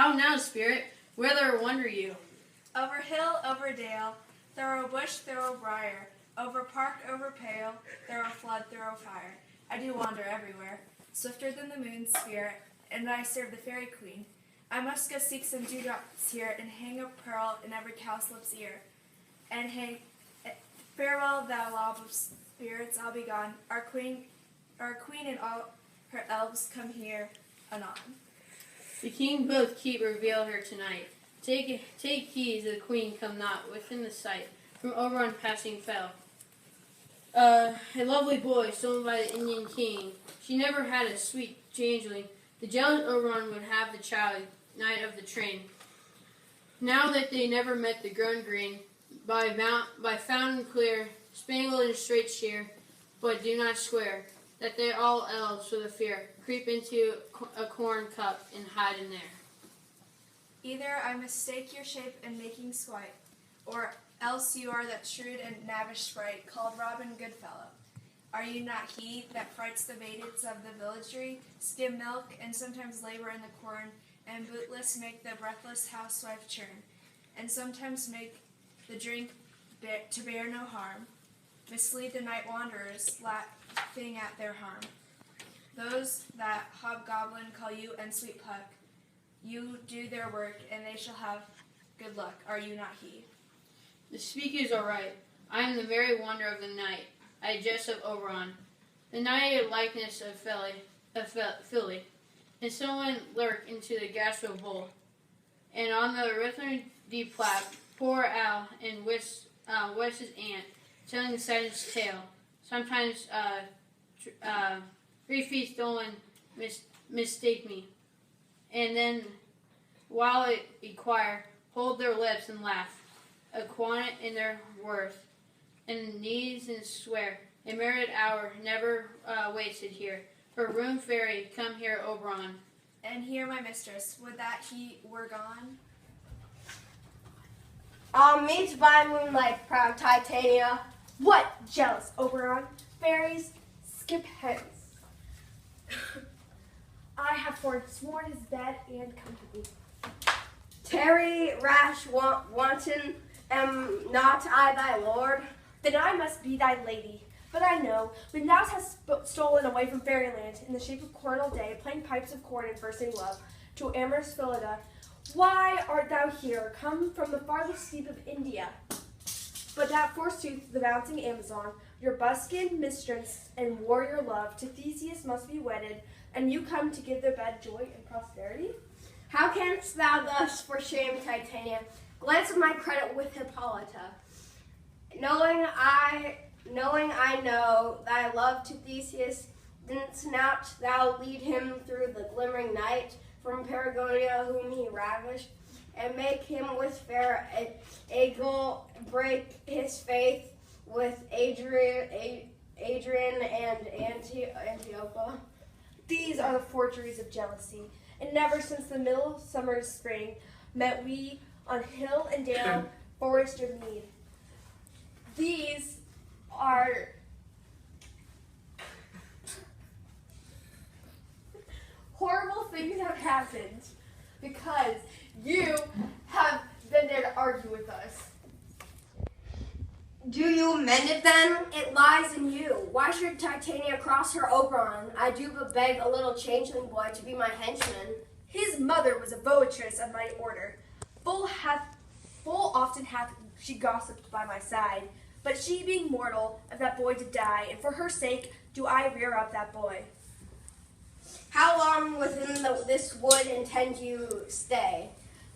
How now, spirit? Whither wander you? Over hill, over dale, through bush, through briar, over park, over pale, through flood, through fire. I do wander everywhere, swifter than the moon's spirit, and I serve the fairy queen. I must go seek some dewdrops here, and hang a pearl in every cowslip's ear. And hang, farewell, thou lob of spirits, I'll be gone. Our queen and all her elves come here anon. The king both keep reveal her tonight. Take heed the queen come not within the sight. From Oberon passing fell. A lovely boy stolen by the Indian king. She never had a sweet changeling. The jealous Oberon would have the child, knight of the train. Now that they never met the grown green, by fountain clear, spangled and straight sheer, but do not swear that they all elves for the fear creep into a corn cup and hide in there. Either I mistake your shape in making swipe, or else you are that shrewd and knavish sprite called Robin Goodfellow. Are you not he that frights the maidens of the villagery, skim milk, and sometimes labor in the corn, and bootless make the breathless housewife churn, and sometimes make the drink to bear no harm, mislead the night wanderers, laughing at their harm? Those that hobgoblin call you and sweet puck, you do their work, and they shall have good luck. Are you not he? The speakers are right. I am the very wonder of the night. I jest of Oberon, the knighted likeness of Philly, and someone lurk into the gastro bowl, and on the rhythm deep flap, poor Al and West's aunt, telling the silence tale. Sometimes 3 feet stolen mistake me, and then while it inquire, hold their lips and laugh, acquainted in their worth, and needs and swear, a merit hour never wasted here. For room fairy, come here, Oberon. And here my mistress, would that he were gone? I'll meet by moonlight, proud Titania. What, jealous Oberon? Fairies, skip hence. I have forsworn his bed and company. Tarry, rash, wanton, am not I thy lord? Then I must be thy lady. But I know, when thou hast stolen away from fairyland in the shape of coronal day, playing pipes of corn and versing love, to amorous Phillida, why art thou here, come from the farthest steep of India? But that forsooth the bouncing Amazon, your buskin mistress and warrior love, to Theseus must be wedded, and you come to give their bed joy and prosperity? How canst thou thus, for shame, Titania, glance at my credit with Hippolyta? Knowing I know thy love to Theseus, didst not thou lead him through the glimmering night from Paragonia, whom he ravished, and make him with fair Aegle break his faith with Adrian and Antiopa? These are the forgeries of jealousy, and never since the middle summer's spring met we on hill and dale, forest or mead. These are horrible things have happened because you have been there to argue with us. Do you mend it then? It lies in you. Why should Titania cross her Oberon? I do but beg a little changeling boy to be my henchman. His mother was a votress of my order. Full often hath she gossiped by my side, but she being mortal, if that boy did die, and for her sake do I rear up that boy. How long within this wood intend you stay?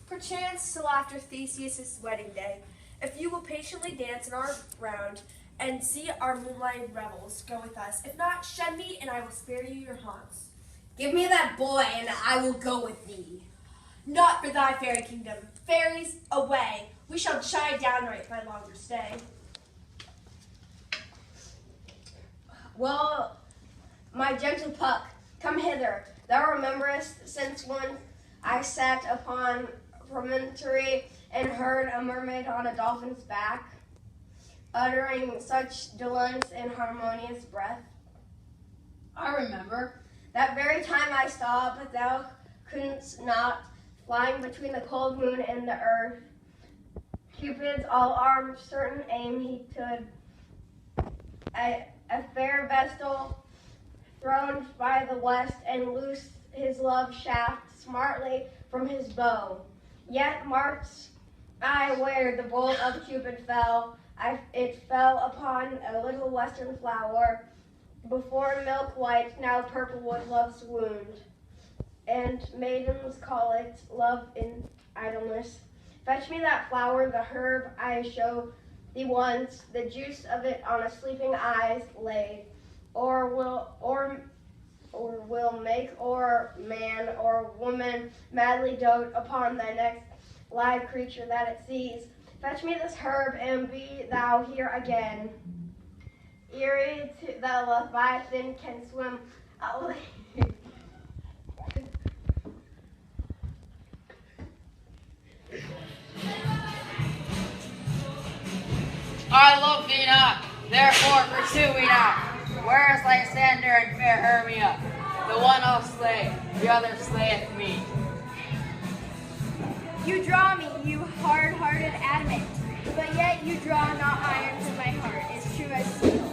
Perchance till after Theseus' wedding day, if you will patiently dance in our round and see our moonlight revels, go with us. If not, shed me, and I will spare you your haunts. Give me that boy, and I will go with thee. Not for thy fairy kingdom. Fairies, away. We shall chide downright by longer stay. Well, my gentle Puck, come hither. Thou rememberest since when I sat upon promontory and heard a mermaid on a dolphin's back, uttering such dolence and harmonious breath. I remember. That very time I saw, but thou couldst not flying between the cold moon and the earth. Cupid's all-armed certain aim he stood, a fair vestal throned by the west, and loosed his love shaft smartly from his bow. Yet marked I where the bolt of Cupid fell. It fell upon a little western flower, before milk white, now purple with love's wound. And maidens call it love in idleness. Fetch me that flower, the herb I show thee once, the juice of it on a sleeping eyes laid, or will make or man or woman madly dote upon thy next live creature that it sees. Fetch me this herb, and be thou here again. Eerie to the Leviathan can swim. I love thee not, therefore pursue me not. Where is Lysander and fair Hermia? The one I'll slay, the other slayeth me. You draw me, you hard-hearted adamant, but yet you draw not iron from my heart, as true as steel.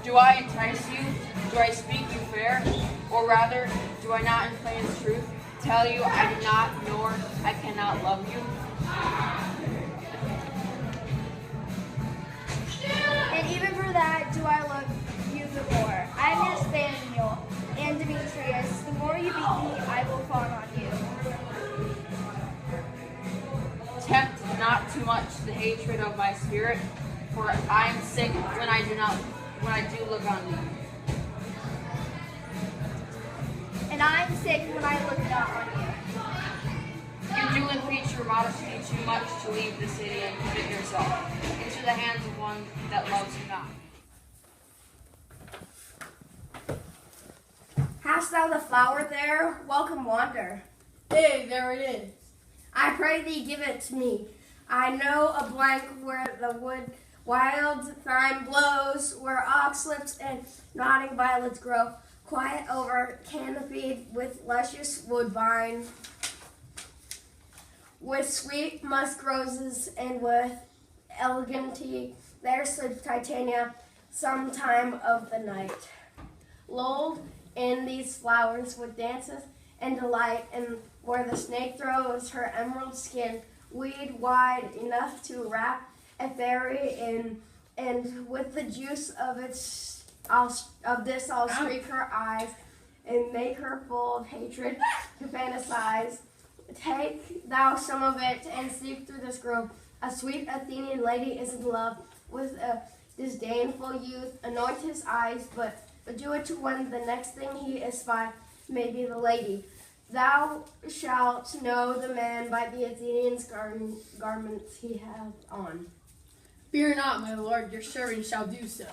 Do I entice you? Do I speak you fair? Or rather, do I not in plain truth tell you I do not, nor I cannot love you? And even for that do I love you the more. I miss Nathaniel and Demetrius. The more you beat me, I will fawn on you. Tempt not too much the hatred of my spirit, for I am sick when I do look on thee. And I am sick when I look not on you. You do impeach your modesty too much to leave the city and commit yourself into the hands of one that loves you not. Hast thou the flower there? Welcome wander. Hey, there it is. I pray thee give it to me. I know a blank where the wild thyme blows, where oxlips and nodding violets grow, quiet over canopied with luscious woodbine, with sweet musk roses and with elegancy. There stood Titania some time of the night, lulled in these flowers with dances and delight, and where the snake throws her emerald skin weed wide enough to wrap a fairy in, and with the juice of I'll streak her eyes and make her full of hatred to fantasize. Take thou some of it and seek through this grove. A sweet Athenian lady is in love with a disdainful youth. Anoint his eyes, but do it when the next thing he espy may be the lady. Thou shalt know the man by the Athenian's garments he hath on. Fear not, my lord, your servant shall do so.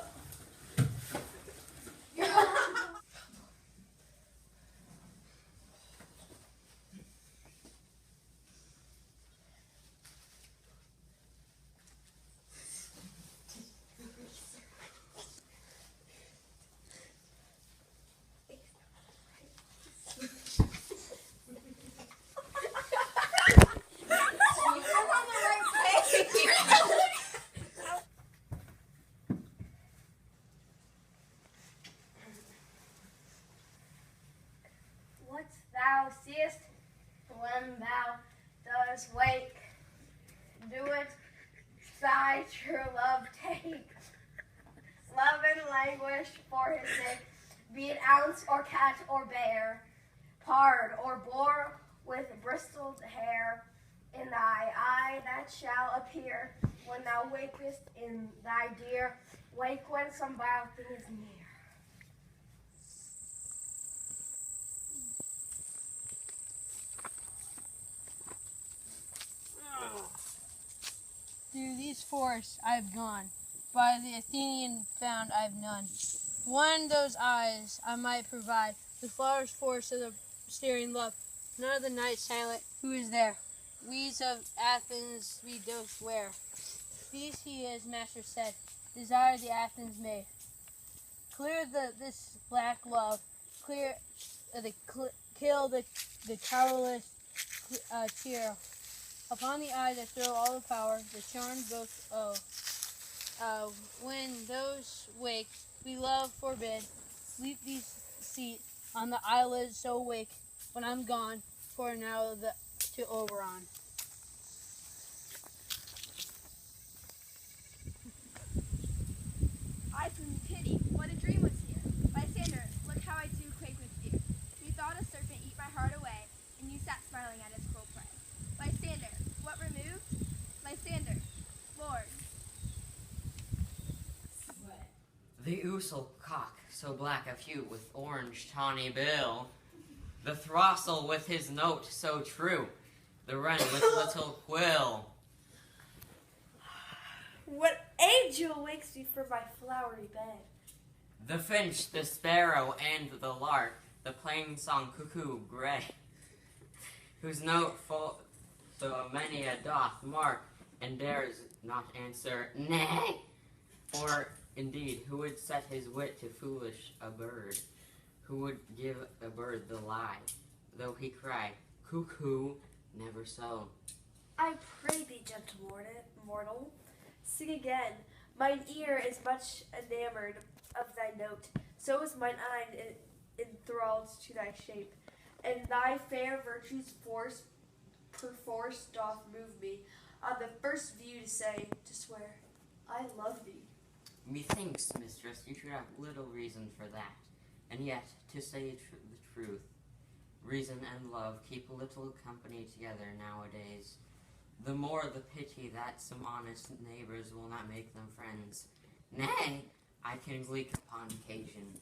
What thou seest when thou dost wake, do it thy true love take. Love and languish for his sake, be it ounce or cat or bear, pard or boar with bristled hair, in thy eye that shall appear when thou wakest in thy dear. Wake when some vile thing is near. Through these forests I've gone, by the Athenian found I've none. One those eyes I might provide, the flowers force of the staring love. None of the night silent, who is there? Weeds of Athens we dost wear. These he as master said, desire the Athens made. Clear this black love, kill the cowless tear. Upon the eye that throw all the power, the charmed both when those wake, we love forbid, sleep these seat on the eyelids so wake, when I'm gone, for now to Oberon. I from pity, what a dream was here. Lysander, look how I do quake with fear. Methought a serpent eat my heart away, and you sat smiling at its cruel prey. Lysander, what removed? Lysander, Lord. The ousel cock, so black of hue, with orange tawny bill. The throstle with his note so true, the wren with little quill. What angel wakes me from my flowery bed? The finch, the sparrow, and the lark, the plain song cuckoo gray, whose note full so many a doth mark, and dares not answer nay. Or indeed, who would set his wit to foolish a bird? Who would give a bird the lie, though he cry, cuckoo, never so? I pray thee, gentle mortal, sing again. Mine ear is much enamored of thy note, so is mine eye enthralled to thy shape, and thy fair virtues perforce doth move me, on the first view to swear, I love thee. Methinks, mistress, you should have little reason for that. And yet, to say the truth, reason and love keep a little company together nowadays. The more the pity that some honest neighbors will not make them friends. Nay, I can gleek upon occasion.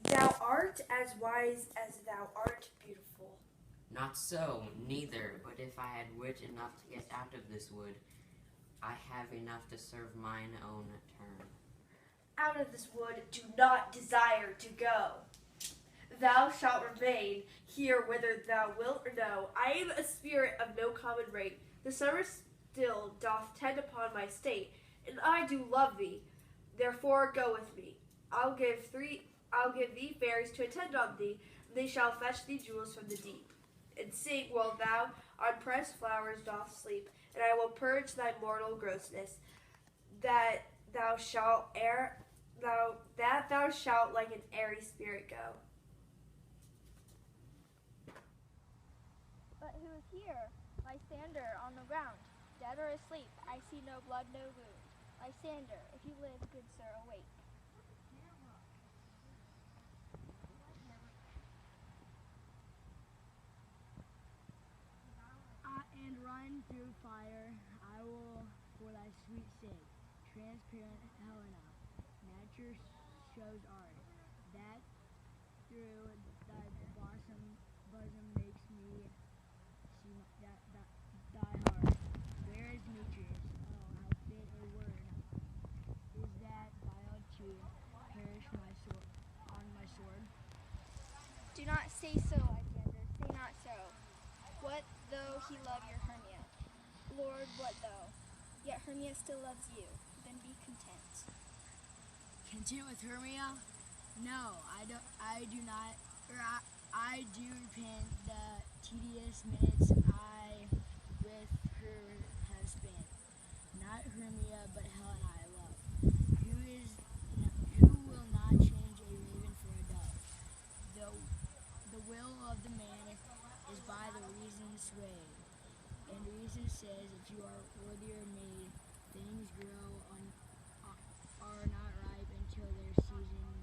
Thou art as wise as thou art beautiful. Not so, neither, but if I had wit enough to get out of this wood, I have enough to serve mine own turn. Out of this wood do not desire to go. Thou shalt remain here whether thou wilt or no. I am a spirit of no common rate. The summer still doth tend upon my state, and I do love thee. Therefore go with me. I'll give thee fairies to attend on thee, and they shall fetch thee jewels from the deep, and sing while thou on pressed flowers doth sleep. And I will purge thy mortal grossness, that thou shalt like an airy spirit go. But who is here? Lysander on the ground, dead or asleep, I see no blood, no wound. Lysander, if you live, good sir, awake. And run through fire, I will, for thy sweet sake, transparent Helena, nature shows art, that through thy bosom makes me see thy heart. Where is Demetrius? Oh, how fit a word is that vile to perish on my sword. Do not say so, Lysander, say not so. What though he love your Hermia? Lord, what though? Yet Hermia still loves you. Then be content. Content with Hermia? No, I do not. I do repent the tedious minutes I with her have spent. Not Hermia, but Helena I love. Who will not change a raven for a dove? The will of the man is by the reason swayed, and reason says if you are worthier made, things are not ripe until their season.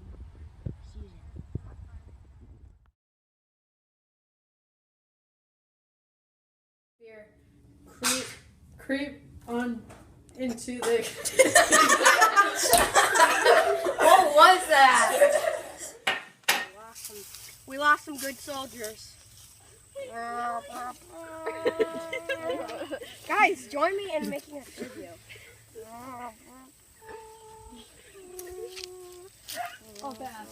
Fear, creep on into the. What was that? We lost some good soldiers. Guys, join me in making a tribute. Oh, bad.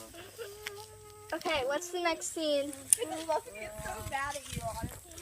Okay, what's the next scene? I'm about to get so mad at you, honestly.